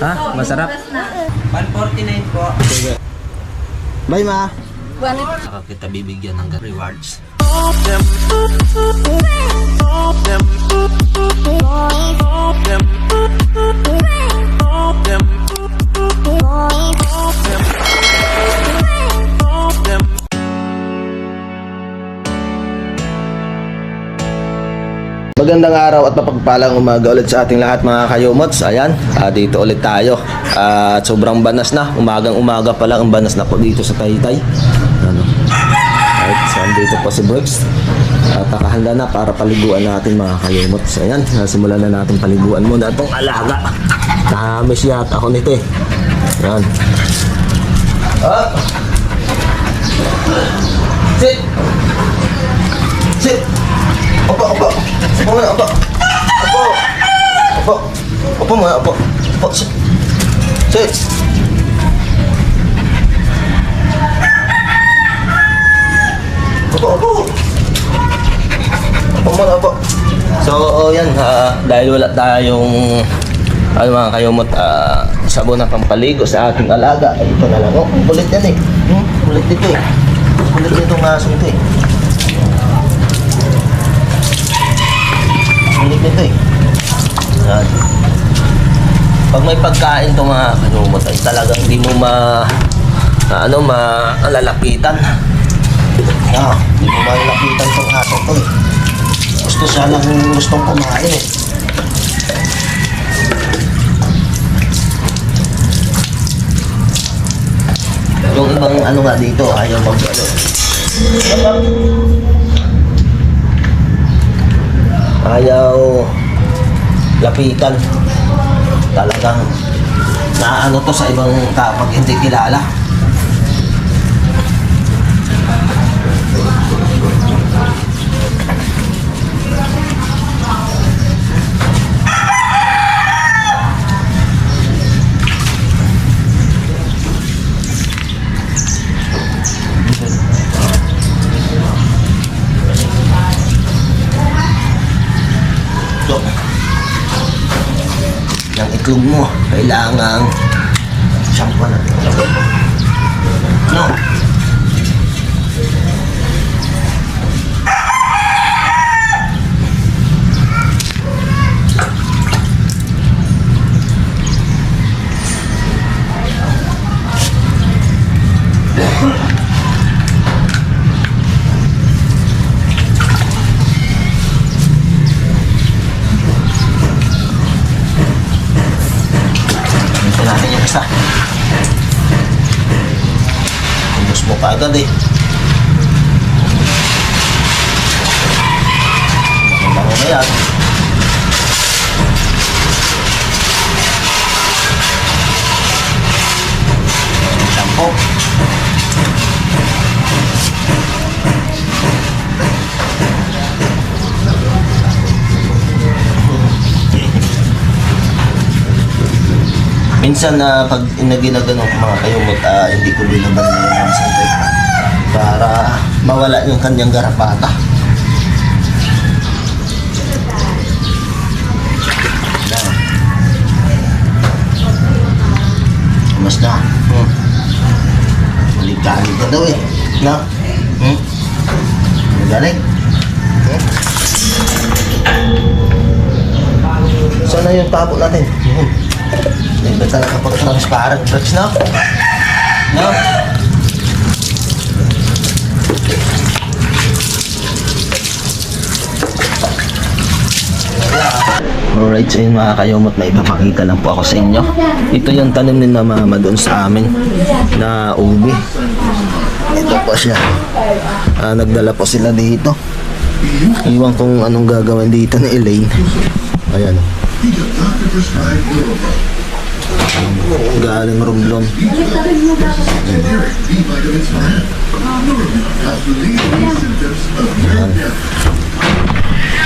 Ha? Masarap? 149 po. Bye, ma. Saka kita bibigyan ng rewards. Magandang araw at mapagpalang umaga ulit sa ating lahat mga kayomots. Ayan, dito ulit tayo. At sobrang banas na. Umagang-umaga pa lang ang banas na po dito sa Taytay. Ano? Alright, so dito po si Brooks. At nakahanda na para paliguan natin mga kayomots. Ayan, simulan na natin paliguan muna itong alaga. Namiss yata ako nito eh. Ayan. Sit! Sit! Opo. Opo muna, opo. Opo muna, opo. Opo, sit. Sit. Opo. Opo muna, opo. So, yan, dahil wala tayong mga kayomot, sabon na pampaligo sa ating alaga. Ay, ito na lang. Oh, kulit yan eh. Kulit dito eh. Kulit dito ng aso ito eh. Kulit nito eh. Yan. Pag may pagkain to mga kanyumot ay talagang hindi mo malalapitan. Hindi mo malalapitan tong aso to eh. Gustong kumain eh. Yung ibang nga dito ayaw ayaw lapitan. Talagang naano to sa ibang kapag hindi kilala. Yung itlog mo, kailangan shampoo natin. No. Natin yung isa. Ubus mo pa agad eh. Mabango na yan. Shampoo. Minsan pag ginagano ko mga kayumot, hindi ko binaban na yung santay para mawala yung kanyang garapata. Mas na. Maligkali ka daw eh. Na? Magaling. Sana yung tapo natin. Iba talaga pag transparent drugs na. No? Alright, so yun mga kayomot, may ipapakita lang po ako sa inyo. Ito yung tanim ni na mama doon sa amin na ubi. Ito po siya. Nagdala po sila dito. Iwan kung anong gagawin dito ni Elaine. Ayan. Galing Romblon.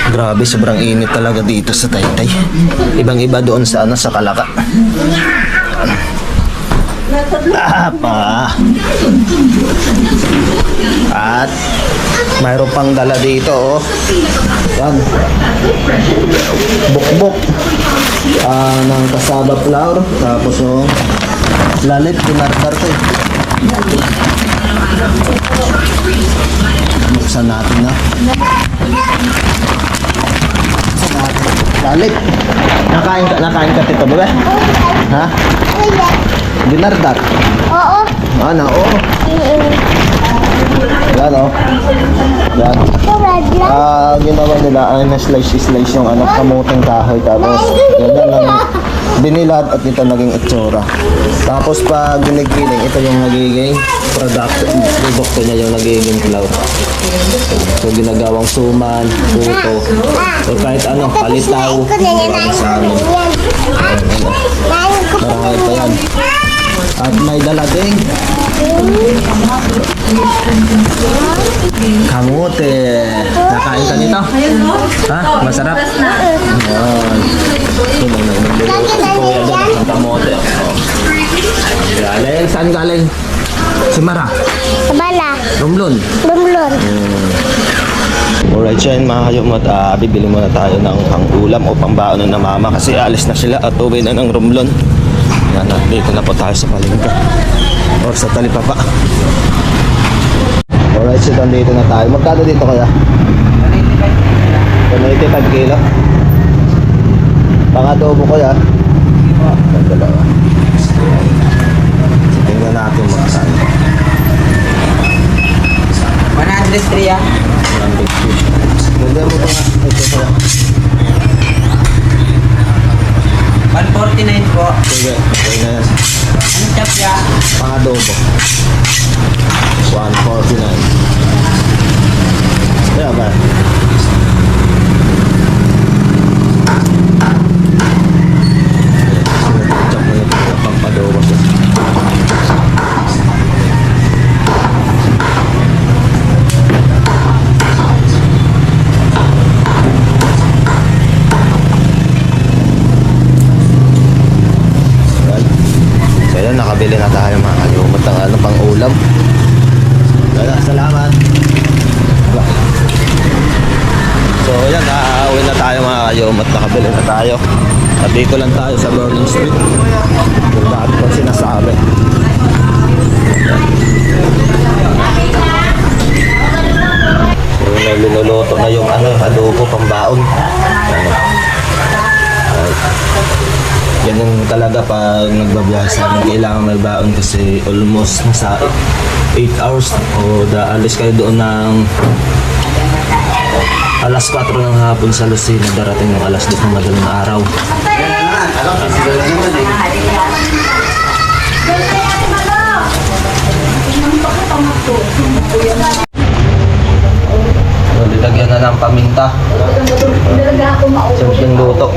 Grabe, sobrang init talaga dito sa Taytay. Ibang-iba doon sa sa Kalaka. At mayroon pang dala dito, oh. Yan. Bukbok. ng cassava flour. Tapos yung lalit, pinardar ko eh. Buksan natin na. Lalit. Nakain ka tito ba? Ha? Binardar. Oo. Ano? Oo. Yan o. Yan. Ginawa nila ay na-slice yung kamuting kahoy. Tapos, yan lang binilad at ito naging itsura. Tapos pag ginigiling, ito yung nagiging product niya yung nagiging flour. So ginagawang suman, puto, o kahit palitaw, sa amin. Marami pa yan. At may dalating kamote. Nakain ka nito? Ha? Masarap? Ayan. Ito lang nagluluto. Kuya doon ang kamote. Galing? Saan galing? Si Mara? Bala. Rumlon? Lumlon. Alright, so yun mga kayumot, bibili muna tayo ng pang-ulam o pang-baon na mama kasi alis na sila at uwi na ng Romblon. Yan, dito na po tayo sa palengke or sa Talipapa. Alright, so dito na tayo. Magkano dito kaya? 185 kilo. Pang-adobo ko yan. Dalawa. So, tingnan natin mga saan. 103 ah. Ganda mo ba nga? Ito kaya. 149 po. Sige, okay na yan. Anong chop ya? Pang-adobo. 149. Kaya ba? Sinatap mo yung pang-adobo siya. Nakabili na tayo mga kayumot ng pang-ulam. Salamat. So yan, uwi na tayo mga kayumot. Nakabili na tayo. At dito lang tayo sa Burning Street. Yung dati kong sinasabi. So linuluto na yung adobo pang-baon. Ganun talaga pag nagbabiyahe sa amin, kailangan may baon kasi almost nasa 8 hours o alis kayo doon ng alas 4 ng hapon sa Lucena, darating ng alas 2 ng madaling araw. So, dilagyan na ng paminta. Simpleng luto.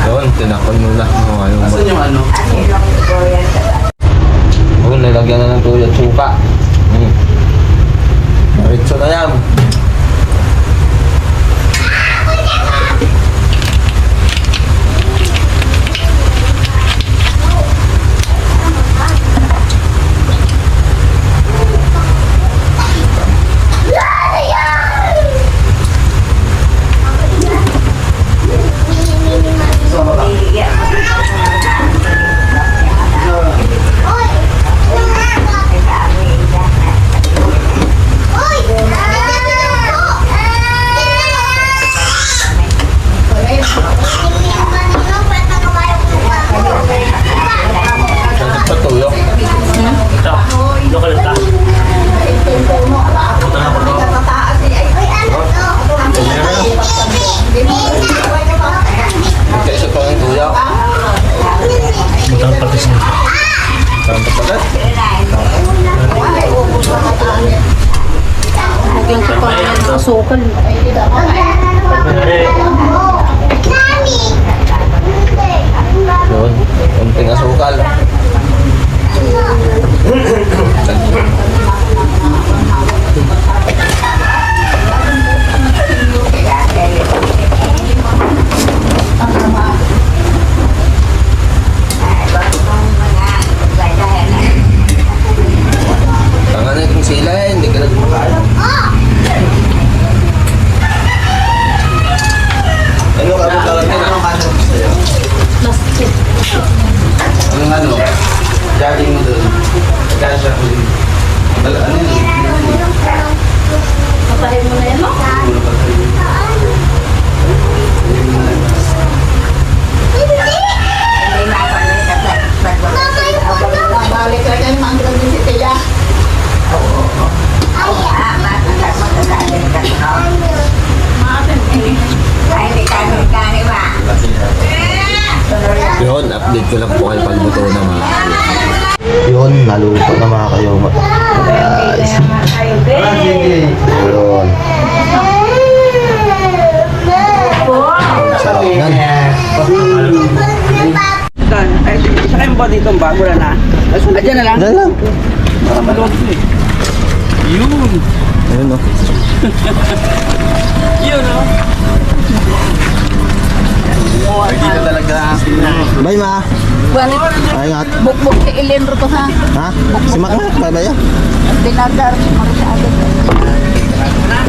Doon, tinakon mo na. Asan yung ano? Doon, nilagyan na ng tuyo at suka. Maritso na yan. Sukal. update ko lang po kayo pag buto na mga yun, naluto na mga kayumot. Guys. Yun. Sarap yan. Dan, ay, isa kayong ba dito ang bago na? Adyan na lang. Dahil lang. Para maluwag ko eh. Yun. Ayun o. Yun, oh. Dito talaga. Bye ma. Ay ngat. Bukbuk si Elen ro to ha. Ha? Si Makmak, bye bye. Dinagar marusyado.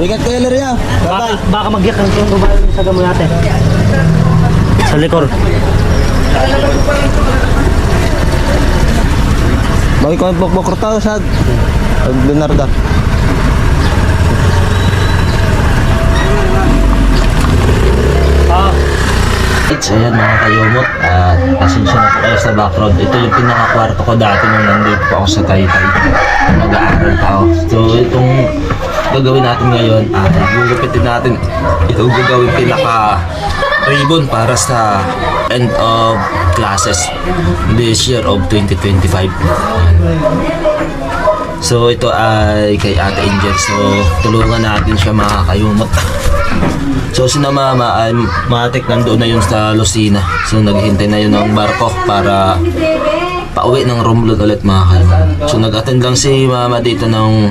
Ingat kayo Leria. Bye bye. Baka magyak ang tunggo ba sa gamo natin. Sa likor. Bagi ko ang pokpok tao sa Leonardo. So yan mga kayumot, pasensya na po kayo sa background. Ito yung pinaka-kwarto ko dati nung nandito po ako sa Taytay. Mag-aaral pa ako. So itong gagawin natin ngayon, gugupitin natin itong gagawin pinaka-ribbon para sa end of classes this year of 2025. So ito ay kay Ate Angel. So tulungan natin siya mga kayumot. So si na mama ay matik nandoon na yun sa Lucena. So naghihintay na yun ng barko para pauwi ng Romblon ulit mga kayumot. So nag-attend lang si mama dito ng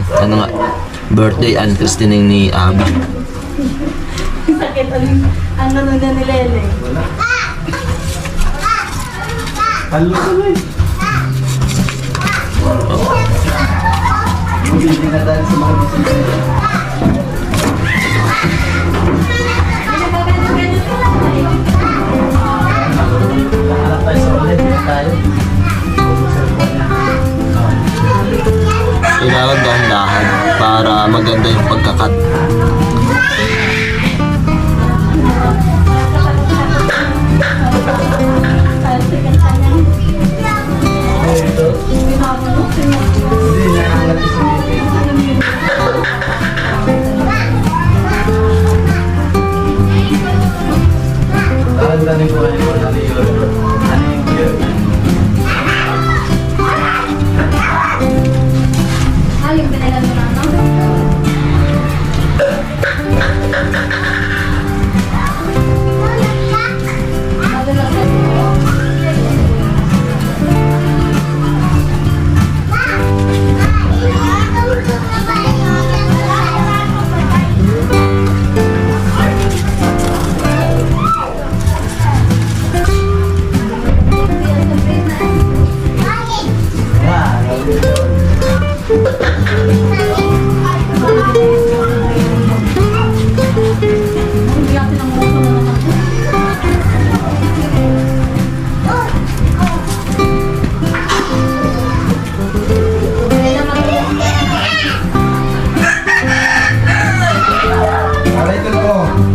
birthday and christening ni Abby. Ang ano na ni Lele. Kailangan dahan-dahan para maganda yung pagkakat.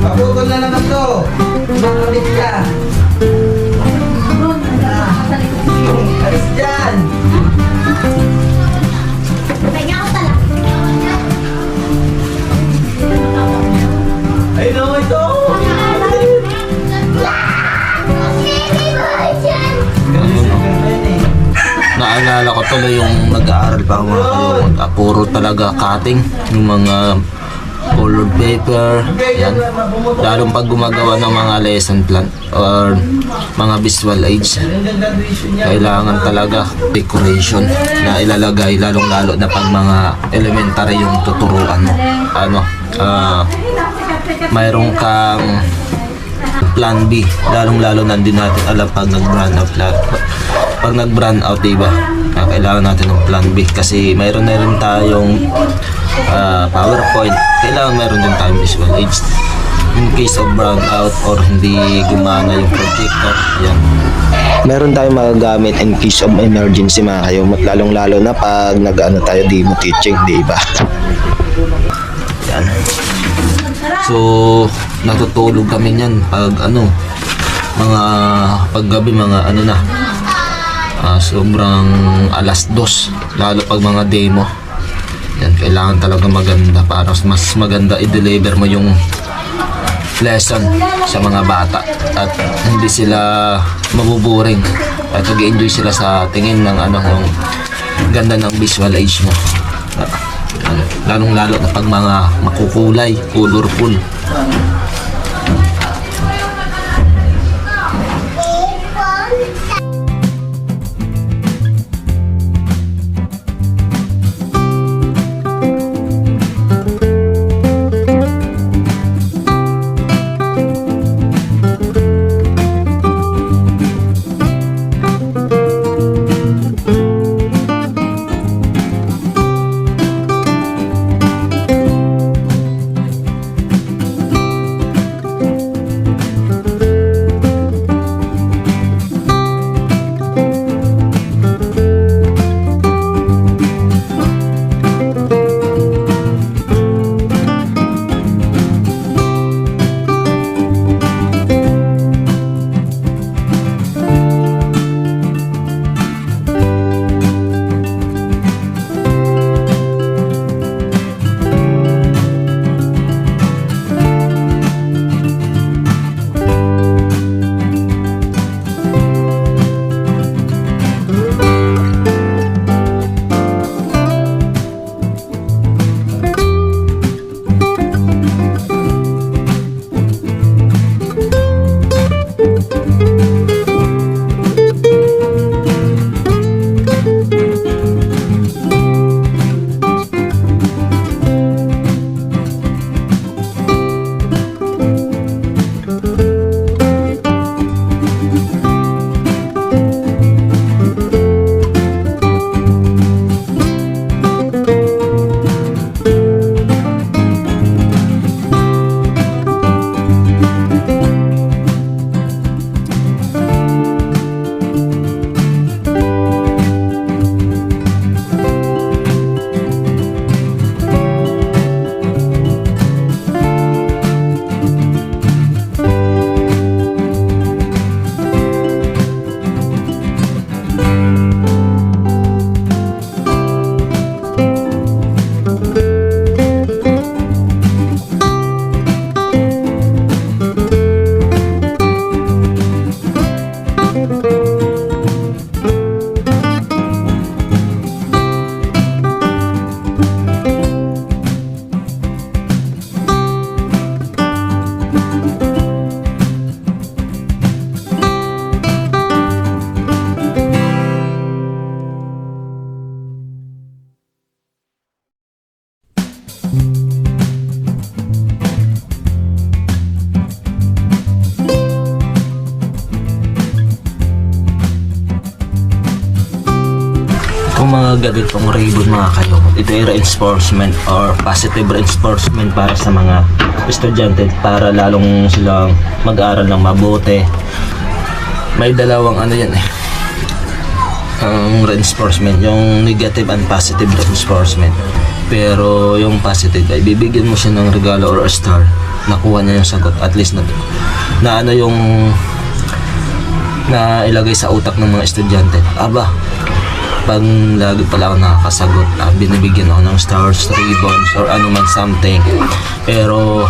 Maputol na naman to. Makabit ka. Alis dyan. Ay no, ito. Naalala ko tuloy yung nag-aaral pa ako mga kayumot. Puro talaga cutting. Yung mga colored paper. Yan. Lalong pag gumagawa ng mga lesson plan or mga visual aids. Kailangan talaga decoration na ilalagay. Lalong lalo na pag mga elementary yung tuturuan mo. Mayroon kang plan B. Lalong lalo nandun natin alam pag nag-brand out. Pag nag-brand out, diba? Kailangan natin ng plan B kasi mayroon na rin tayong PowerPoint. Kailangan mayroon din tayong visual aids in case of brown out or hindi gumana yung projector. Yan. Meron tayong magagamit in case of emergency mga kayumot, lalong lalo na pag nag-ano tayo demo teaching, di ba? Yan. So natutulog kami niyan pag mga paggabi, mga sobrang alas 2, lalo pag mga demo. Yan, kailangan talaga maganda para mas maganda i-deliver mo yung lesson sa mga bata at hindi sila mabuboring At nag-enjoy sila sa tingin ng yung ganda ng visual age niya. Lalong-lalo na pag mga makukulay, colorful. Mga ganitong ribbon mga kayo, ito ay reinforcement or positive reinforcement para sa mga estudyante para lalong silang mag-aral ng mabuti. May dalawang yan ang reinforcement, yung negative and positive reinforcement. Pero yung positive ay bibigyan mo siya ng regalo or a star, nakuha niya yung sagot, at least na yung na ilagay sa utak ng mga estudyante. Aba, pag lagi pala ako nakakasagot, binibigyan ako ng stars, ribbons, or ano man something. Pero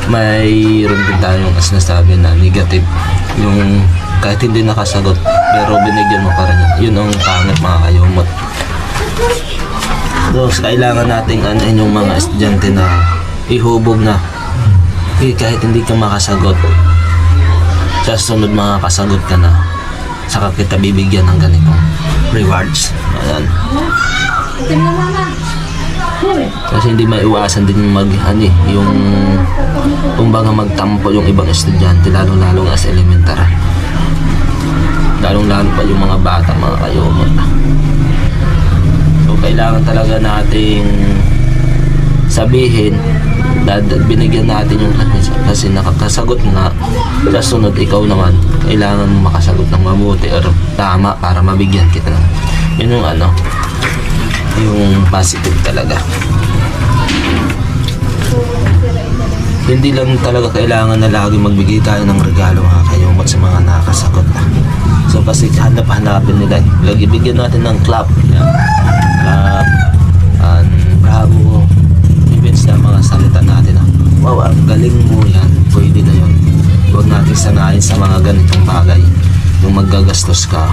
mayroon din tayong sinasabi na negative, yung kahit hindi nakasagot pero binigyan mo pa rin, yun ang pangit mga kayumot. So kailangan nating yung mga estudyante na ihubog na kahit hindi ka makasagot, sa sunod makakasagot ka na, saka kita bibigyan ng ganitong rewards. Ayan. Kasi hindi maiwasan din yung kumbaga magtampo yung ibang estudyante, lalo as elementary. Lalo pa yung mga bata, mga kayumot. So kailangan talaga nating sabihin, binigyan natin yung kasi nakakasagot nga, sa sunod ikaw naman kailangan makasagot ng mabuti or tama para mabigyan kita ng yun yung yung positive talaga. Hindi lang talaga kailangan na lagi magbigay tayo ng regalo mga kayumot sa mga nakakasagot na. So kasi hanap-hanapin nila lagi bigyan natin ng clap, clap and bravo, even sa mga salita natin wow, ang galing mo yan, pwede na yun. Huwag natin sanayin sa mga ganitong bagay kung maggagastos ka.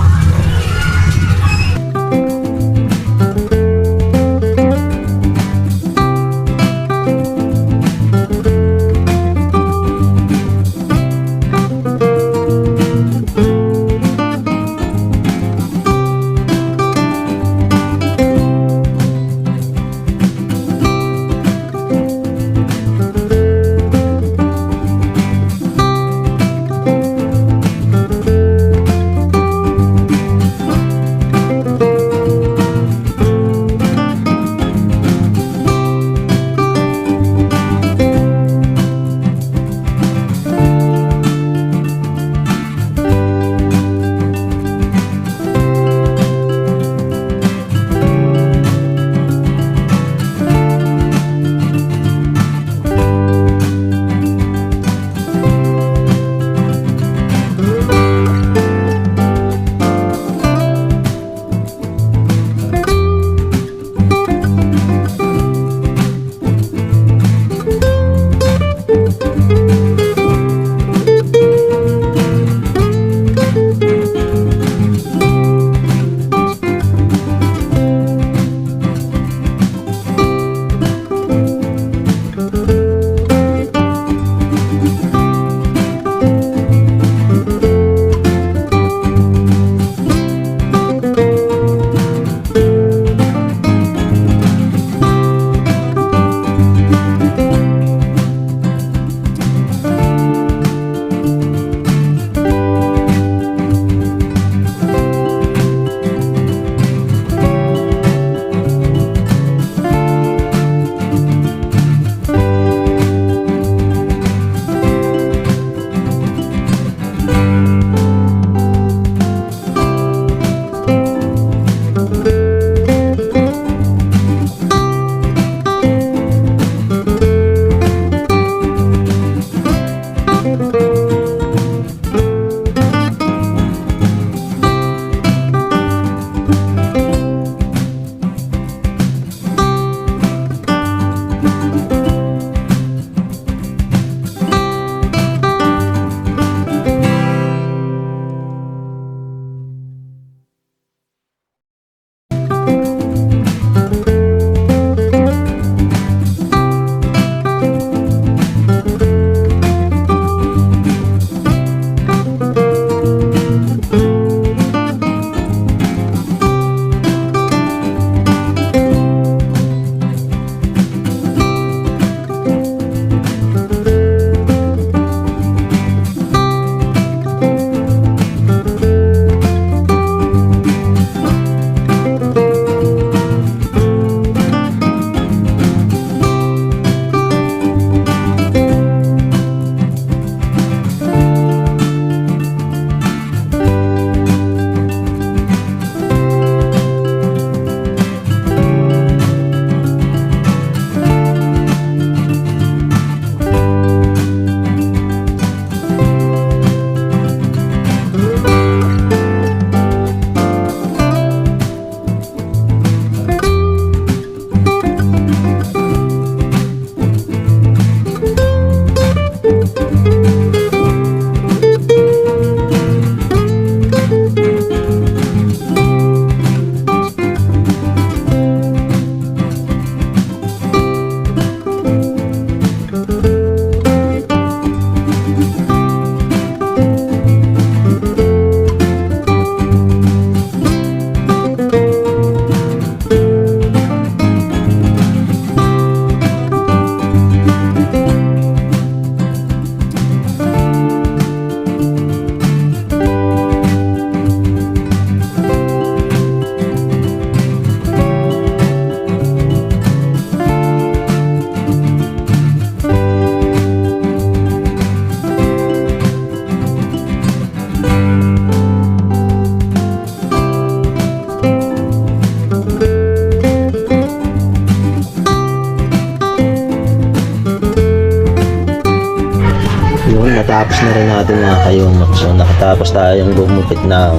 natapos na rin natin mga kayumot. So nakatapos tayong gumupit ng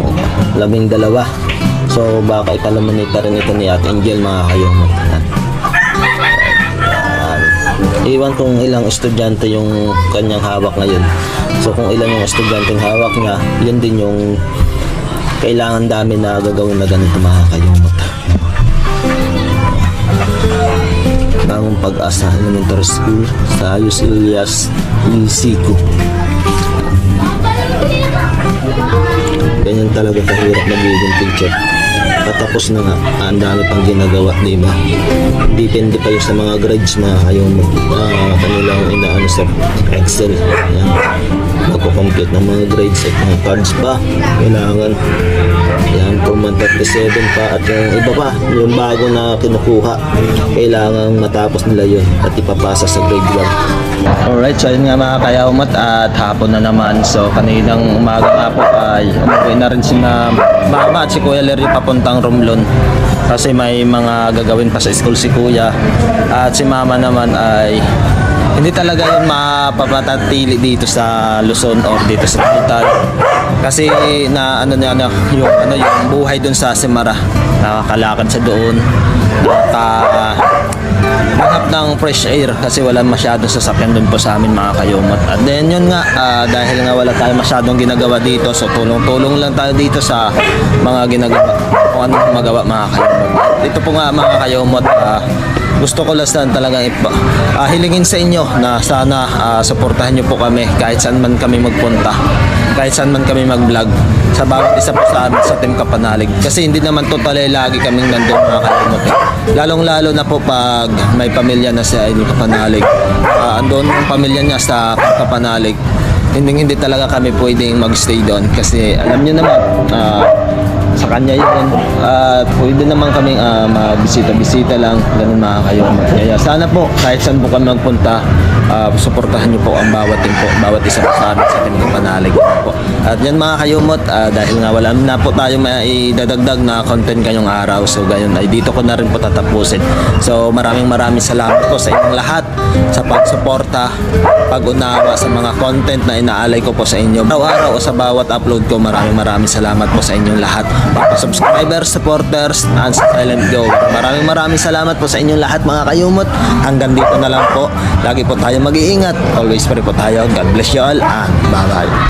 12. So baka ikalamanita rin ito ni Ate Angel mga kayumot. Yan. Iwan kung ilang estudyante yung kanyang hawak ngayon. So kung ilan yung estudyante yung hawak niya, yun din yung kailangan dami na gagawin na ganito mga kayumot. Bagong Pag-asa Elementary School sa Ayos Ilyas Lisico. Ganyan talaga kahirap magiging teacher. Patapos na nga, ang dami pang ginagawa, di ba? Depende pa yun sa mga grades mga kayumot. Kanilang inaano sa Excel. Yan. Magko-complete ng mga grades at mga cards pa. Kailangan. Yan, from 137 pa at yung iba pa, yung bago na kinukuha. Kailangan matapos nila yun at ipapasa sa grade 1. Alright, so yun nga mga kayumot at hapon na naman. So kaninang umaga nga po ay umuwi na rin si Mama at si Kuya Larry papuntang Romblon. Kasi may mga gagawin pa sa school si Kuya. At si Mama naman ay hindi talaga yun mapapatatili dito sa Luzon or dito sa Taytay. Kasi na yung buhay dun sa Semara, nakakalakad sa doon, hanap ng fresh air kasi wala masyadong sasakyan dun po sa amin mga kayumot. At then yun nga, dahil nga wala tayo masyadong ginagawa dito, so tulong-tulong lang tayo dito sa mga ginagawa, kung ano magawa mga kayumot. Ito po nga mga kayumot, gusto ko lang talagang hilingin sa inyo na sana suportahan nyo po kami kahit saan man kami magpunta, kahit saan man kami mag-vlog, sa bawat isa po sa amin sa Team Kapanalig. Kasi hindi naman totally lagi kaming nandun mga kayumot. Lalong-lalo na po pag may pamilya na sa Idol Kapanalig. Andun yung pamilya niya sa Kapanalig. Hindi talaga kami pwedeng magstay doon kasi alam niyo naman, sa kanya yun. Pwede naman kaming magbisita-bisita lang, ganun mga kayumot. Kaya sana po, kahit saan po kami magpunta, suportahan niyo po ang bawat team po, bawat isa po sa amin sa Team Kapanalig po. At yan mga kayumot, dahil nga wala na po tayo maidadagdag na content kayong araw, so gayon ay dito ko na rin po tatapusin. So maraming salamat po sa inyong lahat sa pagsuporta, pag-unawa sa mga content na inaalay ko po sa inyo araw-araw o sa bawat upload ko. Maraming salamat po sa inyong lahat, mga subscribers, supporters, and silent go. Maraming salamat po sa inyong lahat mga kayumot. Hanggang dito na lang po. Lagi po tayo mag-iingat. Always pray po tayo. God bless you all and bye-bye.